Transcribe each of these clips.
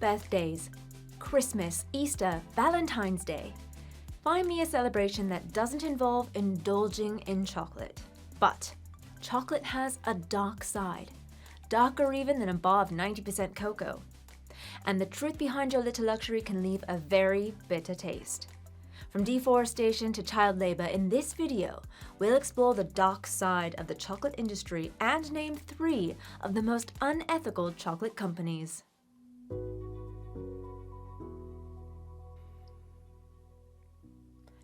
birthdays, Christmas, Easter, Valentine's Day. Find me a celebration that doesn't involve indulging in chocolate. But chocolate has a dark side, darker even than a bar of 90% cocoa. And the truth behind your little luxury can leave a very bitter taste. From deforestation to child labor, in this video, we'll explore the dark side of the chocolate industry and name 3 of the most unethical chocolate companies.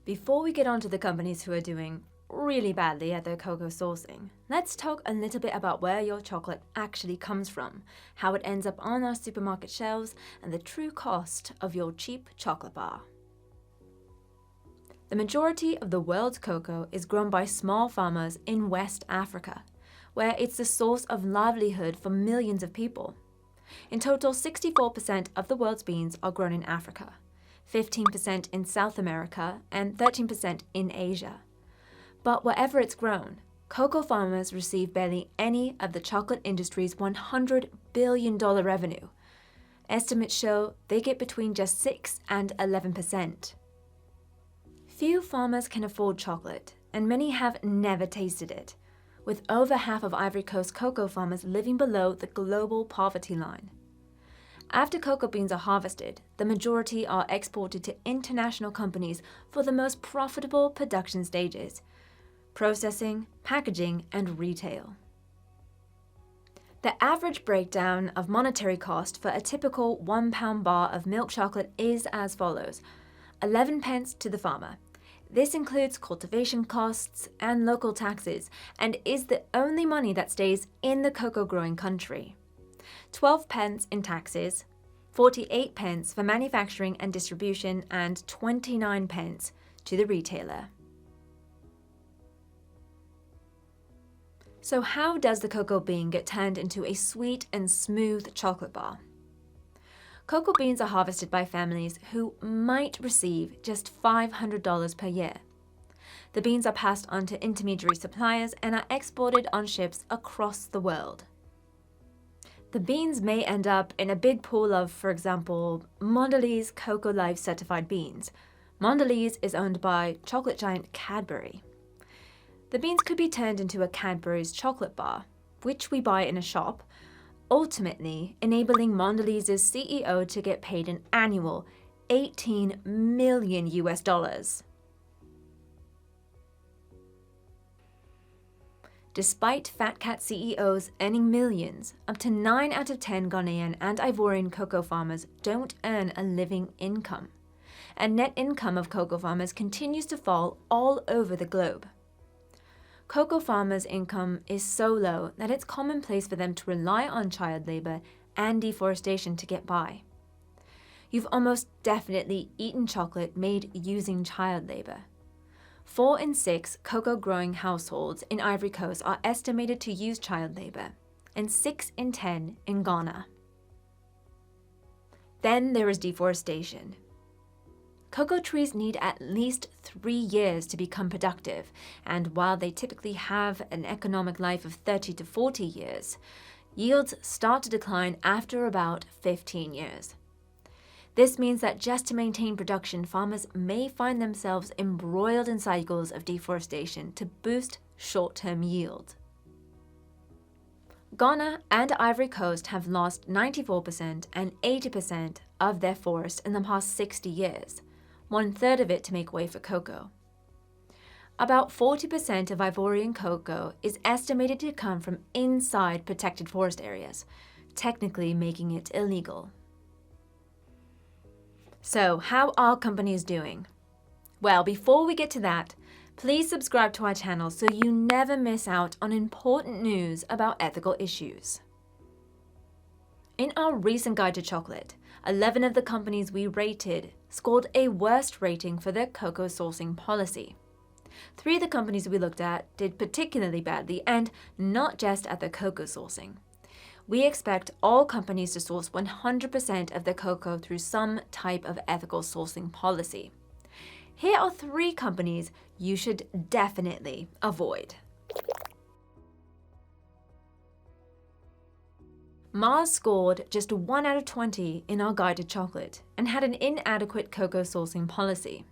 Before we get on to the companies who are doing really badly at their cocoa sourcing, let's talk a little bit about where your chocolate actually comes from, how it ends up on our supermarket shelves, and the true cost of your cheap chocolate bar. The majority of the world's cocoa is grown by small farmers in West Africa, where it's the source of livelihood for millions of people. In total, 64% of the world's beans are grown in Africa, 15% in South America, and 13% in Asia. But wherever it's grown, cocoa farmers receive barely any of the chocolate industry's $100 billion revenue. Estimates show they get between just 6 and 11%. Few farmers can afford chocolate, and many have never tasted it, with over half of Ivory Coast cocoa farmers living below the global poverty line. After cocoa beans are harvested, the majority are exported to international companies for the most profitable production stages: processing, packaging, and retail. The average breakdown of monetary cost for a typical 1-pound bar of milk chocolate is as follows: 11 pence to the farmer. This includes cultivation costs and local taxes, and is the only money that stays in the cocoa growing country. 12 pence in taxes, 48 pence for manufacturing and distribution, and 29 pence to the retailer. So how does the cocoa bean get turned into a sweet and smooth chocolate bar? Cocoa beans are harvested by families who might receive just $500 per year. The beans are passed on to intermediary suppliers and are exported on ships across the world. The beans may end up in a big pool of, for example, Mondelez Cocoa Life certified beans. Mondelez is owned by chocolate giant Cadbury. The beans could be turned into a Cadbury's chocolate bar, which we buy in a shop, ultimately enabling Mondelez's CEO to get paid an annual $18 million. Despite Fat Cat CEOs earning millions, up to 9 out of 10 Ghanaian and Ivorian cocoa farmers don't earn a living income, and net income of cocoa farmers continues to fall all over the globe. Cocoa farmers' income is so low that it's commonplace for them to rely on child labor and deforestation to get by. You've almost definitely eaten chocolate made using child labor. 4 in 6 cocoa-growing households in Ivory Coast are estimated to use child labor, and 6 in 10 in Ghana. Then there is deforestation. Cocoa trees need at least 3 years to become productive, and while they typically have an economic life of 30 to 40 years, yields start to decline after about 15 years. This means that just to maintain production, farmers may find themselves embroiled in cycles of deforestation to boost short-term yield. Ghana and Ivory Coast have lost 94% and 80% of their forest in the past 60 years, 1/3 of it to make way for cocoa. About 40% of Ivorian cocoa is estimated to come from inside protected forest areas, technically making it illegal. So, how are companies doing? Well, before we get to that, please subscribe to our channel so you never miss out on important news about ethical issues. In our recent guide to chocolate, 11 of the companies we rated scored a worst rating for their cocoa sourcing policy. 3 of the companies we looked at did particularly badly, and not just at their cocoa sourcing. We expect all companies to source 100% of their cocoa through some type of ethical sourcing policy. Here are 3 companies you should definitely avoid. Mars scored just 1 out of 20 in our guide to chocolate and had an inadequate cocoa sourcing policy.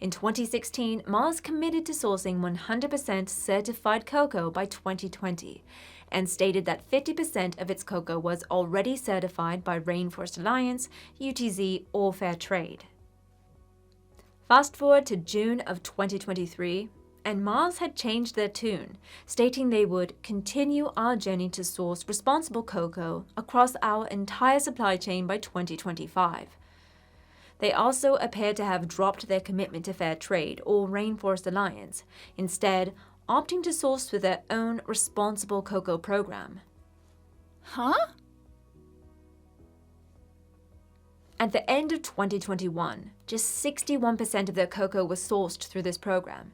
In 2016, Mars committed to sourcing 100% certified cocoa by 2020 and stated that 50% of its cocoa was already certified by Rainforest Alliance, UTZ, or Fair Trade. Fast forward to June of 2023, and Mars had changed their tune, stating they would continue our journey to source responsible cocoa across our entire supply chain by 2025. They also appear to have dropped their commitment to Fair Trade or Rainforest Alliance, instead opting to source through their own responsible cocoa program. Huh? At the end of 2021, just 61% of their cocoa was sourced through this program.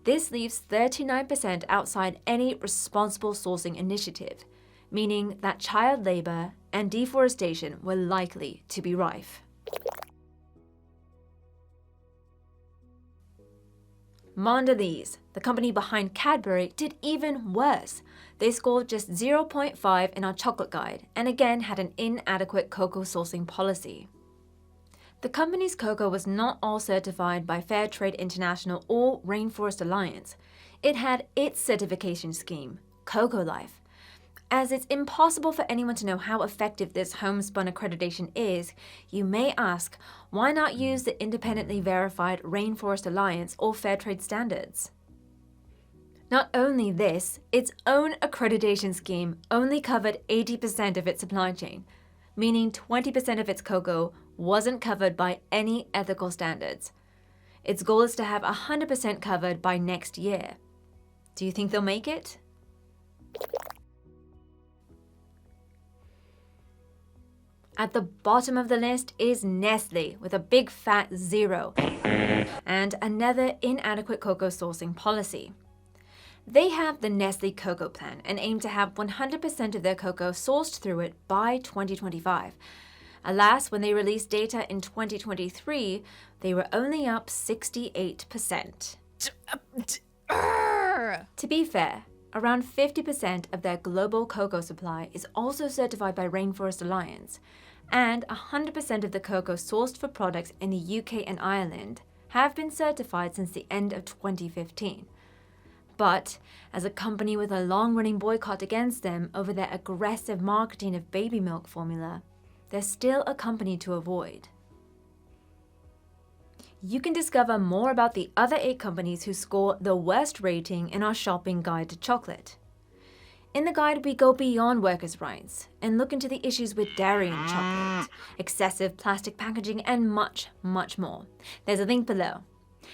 This leaves 39% outside any responsible sourcing initiative, meaning that child labor and deforestation were likely to be rife. Mondelez, the company behind Cadbury, did even worse. They scored just 0.5 in our chocolate guide and again had an inadequate cocoa sourcing policy. The company's cocoa was not all certified by Fair Trade International or Rainforest Alliance. It had its certification scheme, Cocoa Life. As it's impossible for anyone to know how effective this homespun accreditation is, you may ask, why not use the independently verified Rainforest Alliance or Fair Trade standards? Not only this, its own accreditation scheme only covered 80% of its supply chain, meaning 20% of its cocoa wasn't covered by any ethical standards. Its goal is to have 100% covered by next year. Do you think they'll make it? At the bottom of the list is Nestle with a big fat 0 and another inadequate cocoa sourcing policy. They have the Nestle Cocoa Plan and aim to have 100% of their cocoa sourced through it by 2025. Alas, when they released data in 2023, they were only up 68%. To be fair, around 50% of their global cocoa supply is also certified by Rainforest Alliance, and 100% of the cocoa sourced for products in the UK and Ireland have been certified since the end of 2015. But as a company with a long-running boycott against them over their aggressive marketing of baby milk formula, they're still a company to avoid. You can discover more about the other 8 companies who score the worst rating in our shopping guide to chocolate. In the guide, we go beyond workers' rights and look into the issues with dairy in chocolate, excessive plastic packaging, and much, much more. There's a link below.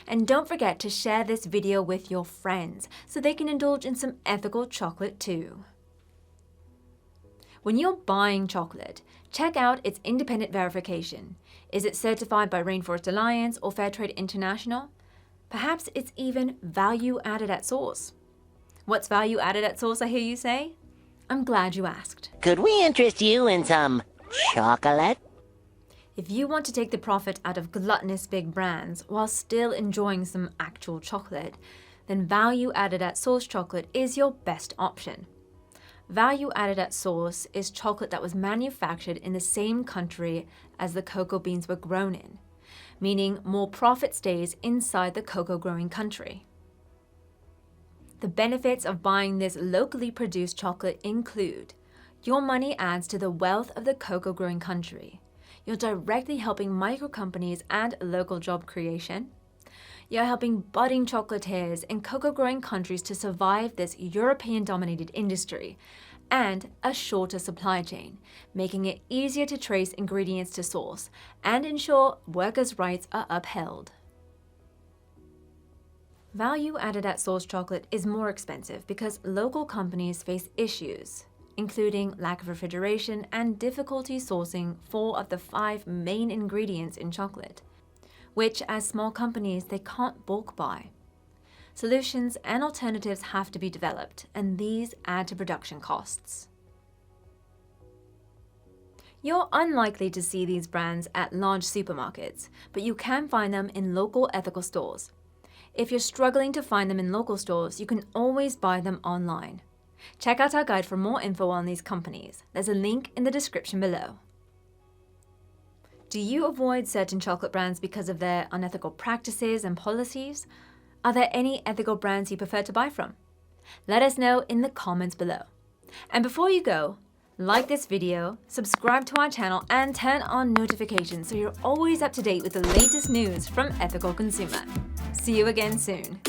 And don't forget to share this video with your friends so they can indulge in some ethical chocolate too. When you're buying chocolate, check out its independent verification. Is it certified by Rainforest Alliance or Fair Trade International? Perhaps it's even value added at source. What's value added at source, I hear you say? I'm glad you asked. Could we interest you in some chocolate? If you want to take the profit out of gluttonous big brands while still enjoying some actual chocolate, then value added at source chocolate is your best option. Value added at source is chocolate that was manufactured in the same country as the cocoa beans were grown in, meaning more profit stays inside the cocoa growing country. The benefits of buying this locally produced chocolate include: your money adds to the wealth of the cocoa growing country. You're directly helping micro companies and local job creation. You're helping budding chocolatiers in cocoa growing countries to survive this European dominated industry, and a shorter supply chain, making it easier to trace ingredients to source and ensure workers' rights are upheld. Value added at source chocolate is more expensive because local companies face issues, including lack of refrigeration and difficulty sourcing 4 of the 5 main ingredients in chocolate, which as small companies they can't bulk buy. Solutions and alternatives have to be developed, and these add to production costs. You're unlikely to see these brands at large supermarkets, but you can find them in local ethical stores. If you're struggling to find them in local stores, you can always buy them online. Check out our guide for more info on these companies. There's a link in the description below. Do you avoid certain chocolate brands because of their unethical practices and policies? Are there any ethical brands you prefer to buy from? Let us know in the comments below. And before you go, like this video, subscribe to our channel, and turn on notifications so you're always up to date with the latest news from Ethical Consumer. See you again soon.